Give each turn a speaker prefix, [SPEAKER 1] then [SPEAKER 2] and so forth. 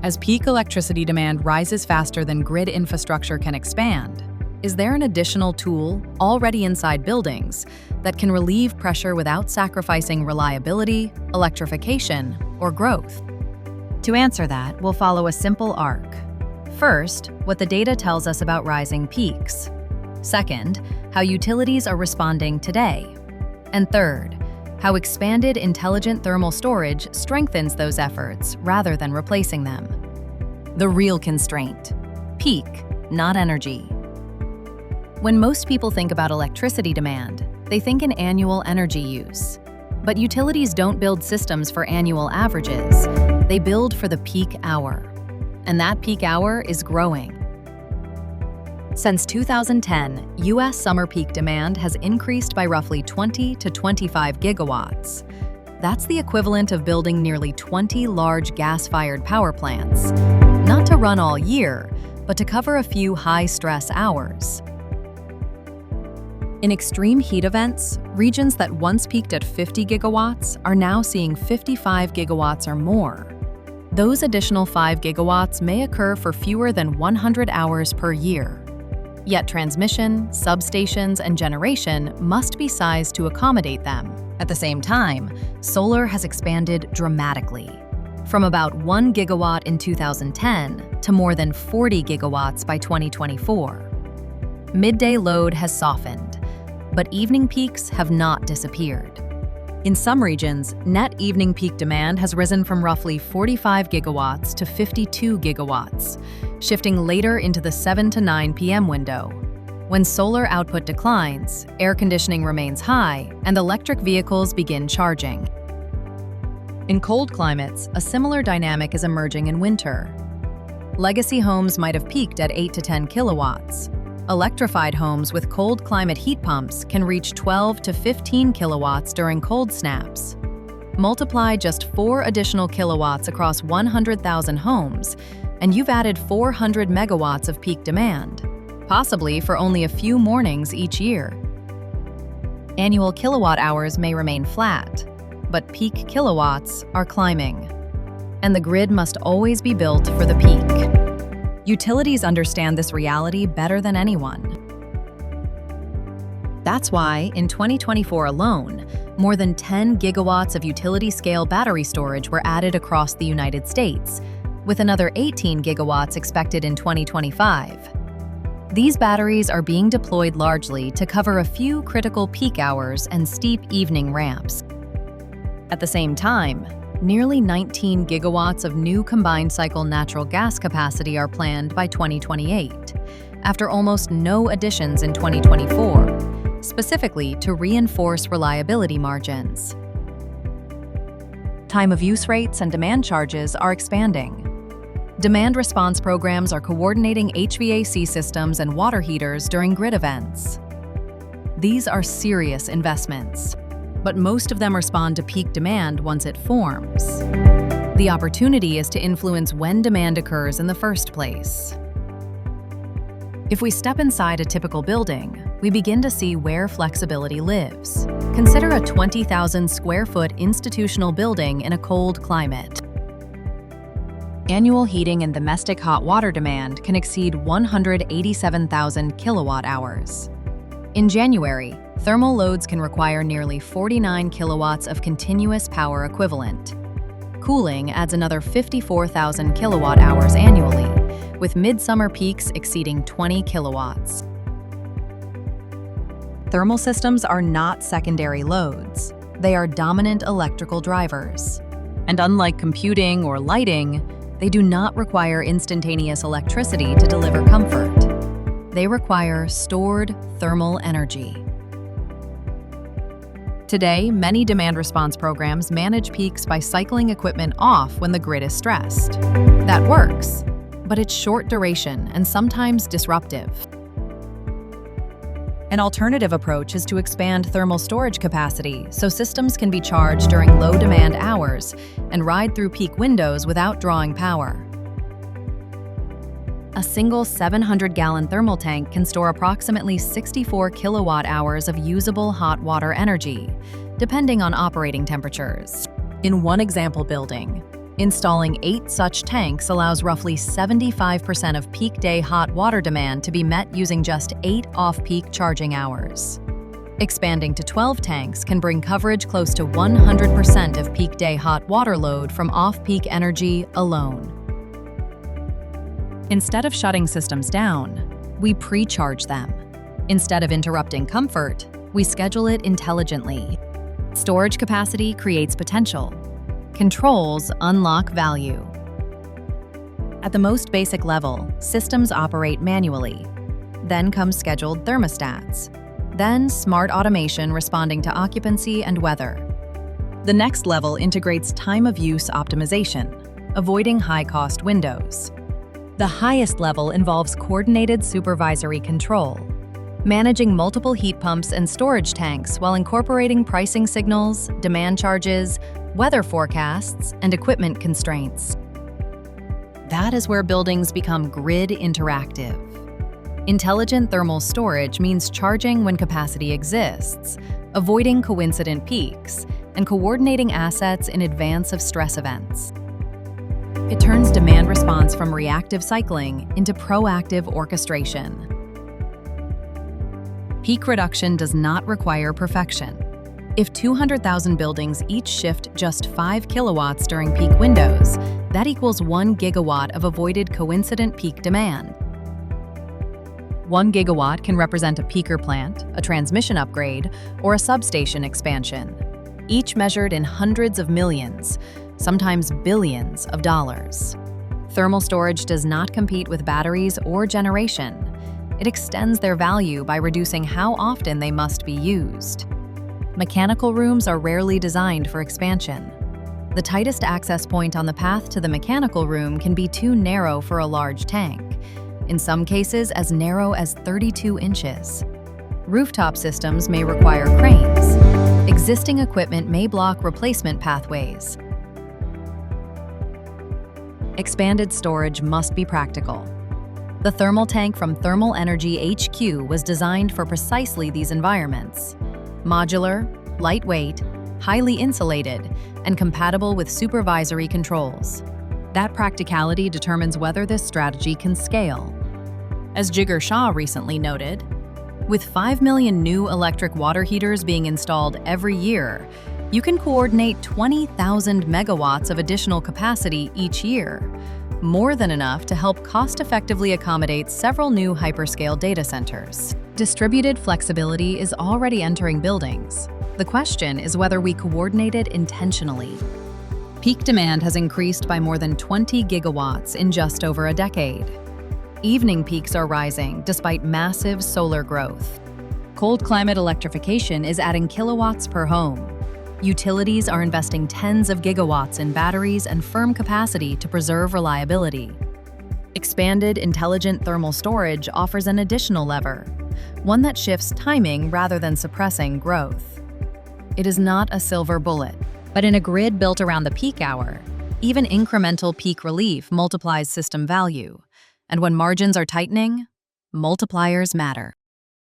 [SPEAKER 1] As peak electricity demand rises faster than grid infrastructure can expand, is there an additional tool already inside buildings that can relieve pressure without sacrificing reliability, electrification, or growth?
[SPEAKER 2] To answer that, we'll follow a simple arc. First, what the data tells us about rising peaks. Second, how utilities are responding today. And third, how expanded intelligent thermal storage strengthens those efforts rather than replacing them. The real constraint: peak, not energy. When most people think about electricity demand, they think in annual energy use. But utilities don't build systems for annual averages. They build for the peak hour. And that peak hour is growing. Since 2010, U.S. summer peak demand has increased by roughly 20 to 25 gigawatts. That's the equivalent of building nearly 20 large gas-fired power plants, not to run all year, but to cover a few high-stress hours. In extreme heat events, regions that once peaked at 50 gigawatts are now seeing 55 gigawatts or more. Those additional 5 gigawatts may occur for fewer than 100 hours per year. Yet transmission, substations, and generation must be sized to accommodate them. At the same time, solar has expanded dramatically, from about 1 gigawatt in 2010 to more than 40 gigawatts by 2024. Midday load has softened, but evening peaks have not disappeared. In some regions, net evening peak demand has risen from roughly 45 gigawatts to 52 gigawatts, shifting later into the 7 to 9 p.m. window. When solar output declines, air conditioning remains high, and electric vehicles begin charging. In cold climates, a similar dynamic is emerging in winter. Legacy homes might have peaked at 8 to 10 kilowatts. Electrified homes with cold climate heat pumps can reach 12 to 15 kilowatts during cold snaps. Multiply just 4 additional kilowatts across 100,000 homes, and you've added 400 megawatts of peak demand, possibly for only a few mornings each year. Annual kilowatt hours may remain flat, but peak kilowatts are climbing. And the grid must always be built for the peak. Utilities understand this reality better than anyone. That's why, in 2024 alone, more than 10 gigawatts of utility-scale battery storage were added across the United States, with another 18 gigawatts expected in 2025. These batteries are being deployed largely to cover a few critical peak hours and steep evening ramps. At the same time, nearly 19 gigawatts of new combined-cycle natural gas capacity are planned by 2028, after almost no additions in 2024, specifically to reinforce reliability margins. Time-of-use rates and demand charges are expanding. Demand response programs are coordinating HVAC systems and water heaters during grid events. These are serious investments, but most of them respond to peak demand once it forms. The opportunity is to influence when demand occurs in the first place. If we step inside a typical building, we begin to see where flexibility lives. Consider a 20,000 square foot institutional building in a cold climate. Annual heating and domestic hot water demand can exceed 187,000 kilowatt hours. In January, thermal loads can require nearly 49 kilowatts of continuous power equivalent. Cooling adds another 54,000 kilowatt hours annually, with midsummer peaks exceeding 20 kilowatts. Thermal systems are not secondary loads. They are dominant electrical drivers. And unlike computing or lighting, they do not require instantaneous electricity to deliver comfort. They require stored thermal energy. Today, many demand response programs manage peaks by cycling equipment off when the grid is stressed. That works, but it's short duration and sometimes disruptive. An alternative approach is to expand thermal storage capacity so systems can be charged during low-demand hours and ride through peak windows without drawing power. A single 700-gallon thermal tank can store approximately 64 kilowatt-hours of usable hot water energy, depending on operating temperatures. In one example building, Installing 8 such tanks allows roughly 75% of peak day hot water demand to be met using just 8 off-peak charging hours. Expanding to 12 tanks can bring coverage close to 100% of peak day hot water load from off-peak energy alone. Instead of shutting systems down, we pre-charge them. Instead of interrupting comfort, we schedule it intelligently. Storage capacity creates potential. Controls unlock value. At the most basic level, systems operate manually. Then come scheduled thermostats. Then smart automation responding to occupancy and weather. The next level integrates time-of-use optimization, avoiding high-cost windows. The highest level involves coordinated supervisory control, managing multiple heat pumps and storage tanks while incorporating pricing signals, demand charges, weather forecasts, and equipment constraints. That is where buildings become grid interactive. Intelligent thermal storage means charging when capacity exists, avoiding coincident peaks, and coordinating assets in advance of stress events. It turns demand response from reactive cycling into proactive orchestration. Peak reduction does not require perfection. If 200,000 buildings each shift just 5 kilowatts during peak windows, that equals 1 gigawatt of avoided coincident peak demand. 1 gigawatt can represent a peaker plant, a transmission upgrade, or a substation expansion, each measured in hundreds of millions, sometimes billions of dollars. Thermal storage does not compete with batteries or generation. It extends their value by reducing how often they must be used. Mechanical rooms are rarely designed for expansion. The tightest access point on the path to the mechanical room can be too narrow for a large tank, in some cases as narrow as 32 inches. Rooftop systems may require cranes. Existing equipment may block replacement pathways. Expanded storage must be practical. The thermal tank from Thermal Energy HQ was designed for precisely these environments. Modular, lightweight, highly insulated, and compatible with supervisory controls. That practicality determines whether this strategy can scale. As Jigar Shah recently noted, with 5 million new electric water heaters being installed every year, you can coordinate 20,000 megawatts of additional capacity each year, more than enough to help cost-effectively accommodate several new hyperscale data centers. Distributed flexibility is already entering buildings. The question is whether we coordinate it intentionally. Peak demand has increased by more than 20 gigawatts in just over a decade. Evening peaks are rising despite massive solar growth. Cold climate electrification is adding kilowatts per home. Utilities are investing tens of gigawatts in batteries and firm capacity to preserve reliability. Expanded intelligent thermal storage offers an additional lever, one that shifts timing rather than suppressing growth. It is not a silver bullet, but in a grid built around the peak hour, even incremental peak relief multiplies system value. And when margins are tightening, multipliers matter.